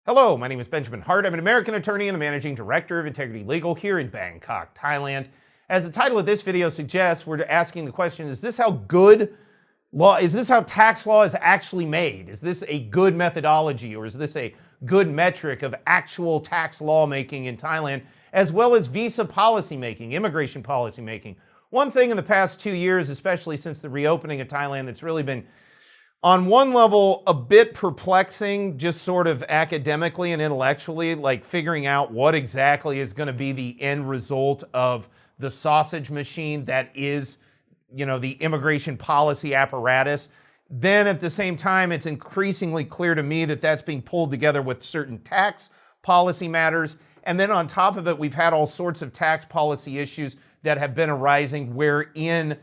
Hello, my name is Benjamin Hart. I'm an American attorney and the managing director of Integrity Legal here in Bangkok, Thailand. As the title of this video suggests, we're asking the question, is this how tax law is actually made? Is this a good methodology, or is this a good metric of actual tax lawmaking in Thailand, as well as visa policy making, immigration policy making? One thing in the past 2 years, especially since the reopening of Thailand, that's really been on one level a bit perplexing, just sort of academically and intellectually, like figuring out what exactly is going to be the end result of the sausage machine that is, the immigration policy apparatus. Then at the same time, it's increasingly clear to me that that's being pulled together with certain tax policy matters. And then on top of it, we've had all sorts of tax policy issues that have been arising wherein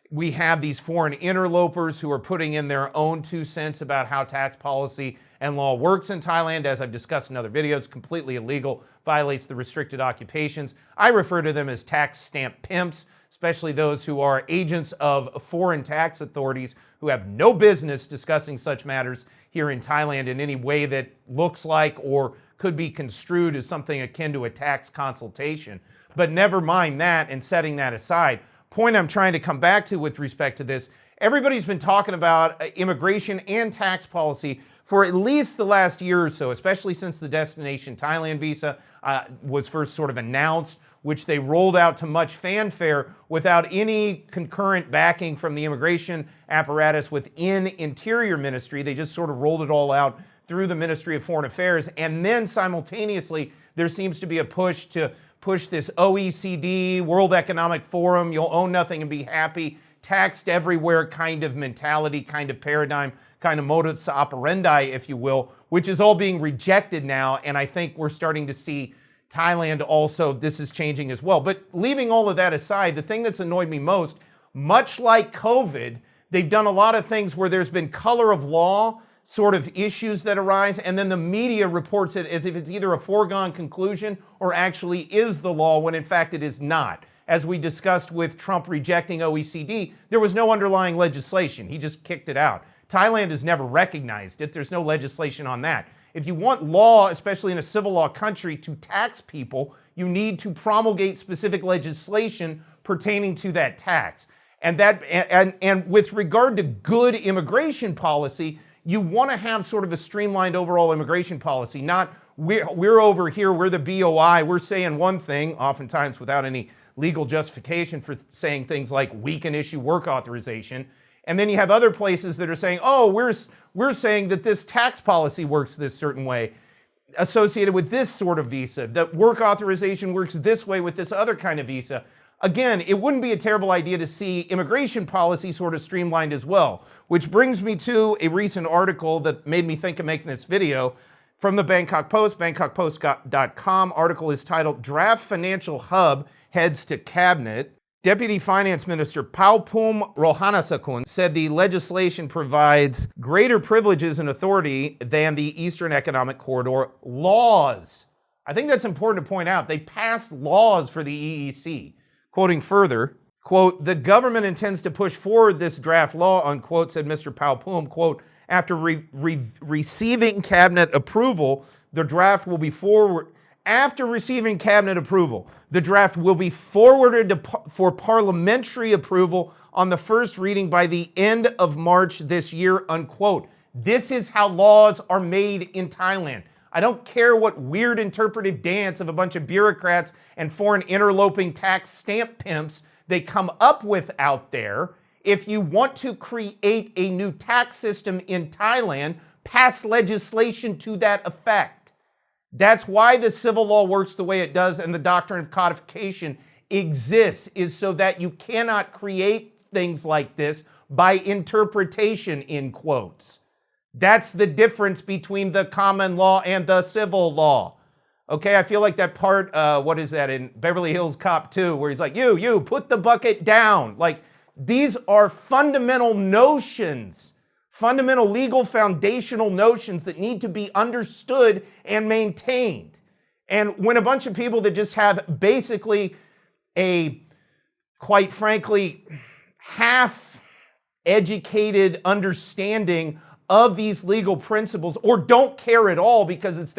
we have these foreign interlopers who are putting in their own 2 cents about how tax policy and law works in Thailand. As I've discussed in other videos, completely illegal, violates the restricted occupations. I refer to them as tax stamp pimps, especially those who are agents of foreign tax authorities who have no business discussing such matters here in Thailand in any way that looks like or could be construed as something akin to a tax consultation. But never mind that, and setting that aside, point I'm trying to come back to with respect to this, everybody's been talking about immigration and tax policy for at least the last year or so, especially since the Destination Thailand visa was first sort of announced, which they rolled out to much fanfare without any concurrent backing from the immigration apparatus within Interior Ministry. They just sort of rolled it all out through the Ministry of Foreign Affairs. And then simultaneously, there seems to be a push to push this OECD, World Economic Forum, you'll own nothing and be happy, taxed everywhere kind of mentality, kind of paradigm, kind of modus operandi, if you will, which is all being rejected now. And I think we're starting to see Thailand also, this is changing as well. But leaving all of that aside, the thing that's annoyed me most, much like COVID, they've done a lot of things where there's been color of law sort of issues that arise, and then the media reports it as if it's either a foregone conclusion or actually is the law, when in fact it is not. As we discussed with Trump rejecting OECD, there was no underlying legislation. He just kicked it out. Thailand has never recognized it. There's no legislation on that. If you want law, especially in a civil law country, to tax people, you need to promulgate specific legislation pertaining to that tax. And with regard to good immigration policy, you want to have sort of a streamlined overall immigration policy, not we're over here, we're the BOI, we're saying one thing, oftentimes without any legal justification for saying things like we can issue work authorization. And then you have other places that are saying, oh, we're saying that this tax policy works this certain way associated with this sort of visa, that work authorization works this way with this other kind of visa. Again, it wouldn't be a terrible idea to see immigration policy sort of streamlined as well, which brings me to a recent article that made me think of making this video from the Bangkok Post, bangkokpost.com. Article is titled, Draft Financial Hub Heads to Cabinet. Deputy Finance Minister Paupum Rohanasakun said the legislation provides greater privileges and authority than the Eastern Economic Corridor laws. I think that's important to point out. They passed laws for the EEC. Quoting further, quote, the government intends to push forward this draft law, unquote, said Mr. Paupum, quote, after receiving cabinet approval, the draft will be forwarded for parliamentary approval on the first reading by the end of March this year, unquote. This is how laws are made in Thailand. I don't care what weird interpretive dance of a bunch of bureaucrats and foreign interloping tax stamp pimps they come up with out there. If you want to create a new tax system in Thailand, pass legislation to that effect. That's why the civil law works the way it does and the doctrine of codification exists, is so that you cannot create things like this by interpretation, in quotes. That's the difference between the common law and the civil law. Okay, I feel like that part, what is that, in Beverly Hills Cop 2, where he's like, you, put the bucket down. Like, these are fundamental notions, fundamental legal foundational notions that need to be understood and maintained. And when a bunch of people that just have basically a, quite frankly, half-educated understanding of these legal principles, or don't care at all because it's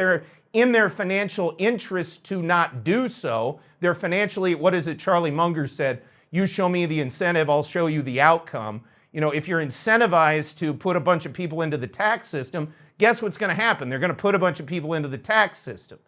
in their financial interest to not do so. They're financially, what is it Charlie Munger said, you show me the incentive, I'll show you the outcome. You know, if you're incentivized to put a bunch of people into the tax system, guess what's going to happen? They're going to put a bunch of people into the tax system.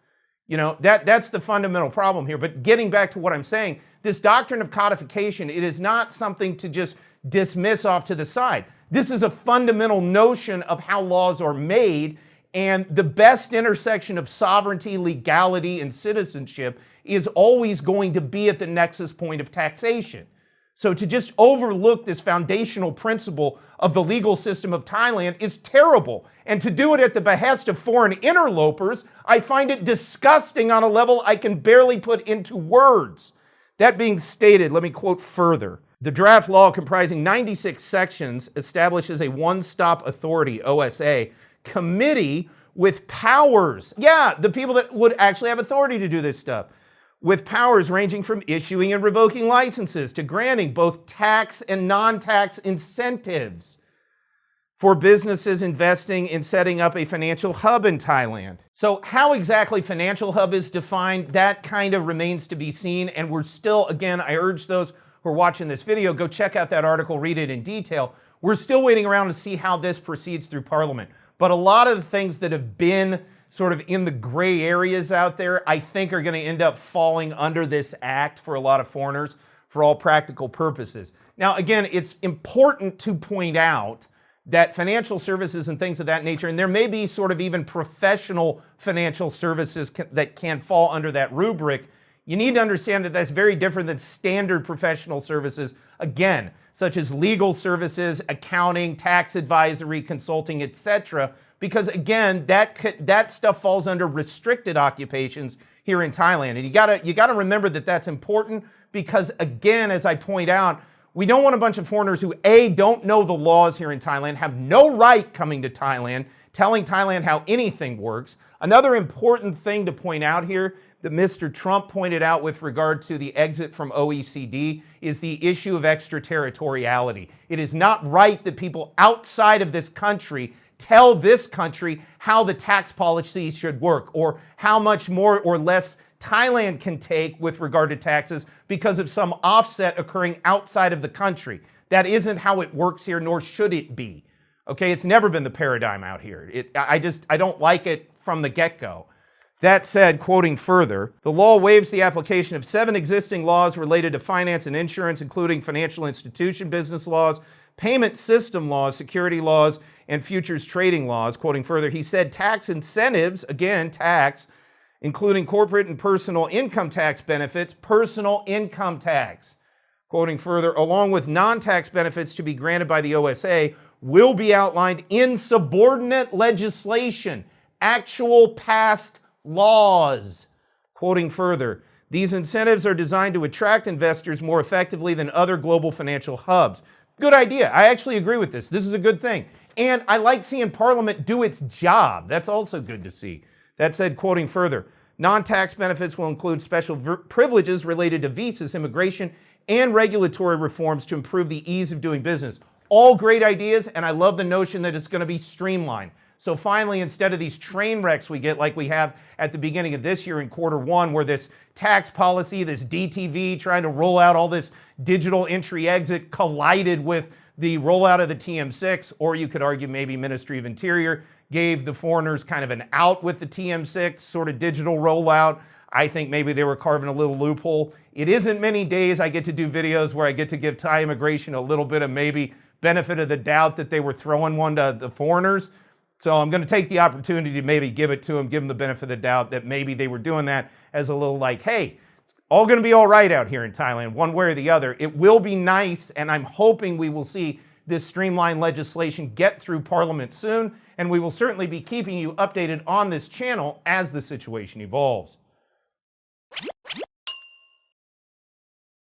You know, that's the fundamental problem here. But getting back to what I'm saying, this doctrine of codification, it is not something to just dismiss off to the side. This is a fundamental notion of how laws are made, and the best intersection of sovereignty, legality, and citizenship is always going to be at the nexus point of taxation. So to just overlook this foundational principle of the legal system of Thailand is terrible. And to do it at the behest of foreign interlopers, I find it disgusting on a level I can barely put into words. That being stated, let me quote further. The draft law, comprising 96 sections, establishes a one-stop authority, OSA, committee with powers. Yeah, the people that would actually have authority to do this stuff. With powers ranging from issuing and revoking licenses to granting both tax and non-tax incentives for businesses investing in setting up a financial hub in Thailand. So how exactly financial hub is defined, that kind of remains to be seen. And we're still, again, I urge those who are watching this video, go check out that article, read it in detail. We're still waiting around to see how this proceeds through Parliament. But a lot of the things that have been sort of in the gray areas out there, I think are going to end up falling under this act for a lot of foreigners for all practical purposes. Now, again, it's important to point out that financial services and things of that nature, and there may be sort of even professional financial services that can fall under that rubric. You need to understand that that's very different than standard professional services, again, such as legal services, accounting, tax advisory, consulting, etc. Because again, that stuff falls under restricted occupations here in Thailand. And you gotta remember that that's important because again, as I point out, we don't want a bunch of foreigners who A, don't know the laws here in Thailand, have no right coming to Thailand, telling Thailand how anything works. Another important thing to point out here that Mr. Trump pointed out with regard to the exit from OECD is the issue of extraterritoriality. It is not right that people outside of this country tell this country how the tax policy should work or how much more or less Thailand can take with regard to taxes because of some offset occurring outside of the country. That isn't how it works here, nor should it be. Okay, it's never been the paradigm out here. I don't like it from the get-go. That said, quoting further, the law waives the application of 7 existing laws related to finance and insurance, including financial institution business laws, payment system laws, security laws, and futures trading laws. Quoting further, he said tax incentives, again, tax, including corporate and personal income tax benefits, personal income tax. Quoting further, along with non-tax benefits to be granted by the OSA, will be outlined in subordinate legislation, actual past laws. Quoting further, these incentives are designed to attract investors more effectively than other global financial hubs. Good idea. I actually agree with this. This is a good thing. And I like seeing Parliament do its job. That's also good to see. That said, quoting further, non-tax benefits will include special privileges related to visas, immigration, and regulatory reforms to improve the ease of doing business. All great ideas, and I love the notion that it's going to be streamlined. So finally, instead of these train wrecks we get like we have at the beginning of this year in Q1, where this tax policy, this DTV trying to roll out all this digital entry-exit collided with the rollout of the TM6, or you could argue maybe Ministry of Interior gave the foreigners kind of an out with the TM6 sort of digital rollout. I think maybe they were carving a little loophole. It isn't many days I get to do videos where I get to give Thai immigration a little bit of maybe benefit of the doubt that they were throwing one to the foreigners. So I'm going to take the opportunity to maybe give it to them, give them the benefit of the doubt that maybe they were doing that as a little like, hey, it's all going to be all right out here in Thailand, one way or the other. It will be nice, and I'm hoping we will see this streamlined legislation get through Parliament soon, and we will certainly be keeping you updated on this channel as the situation evolves.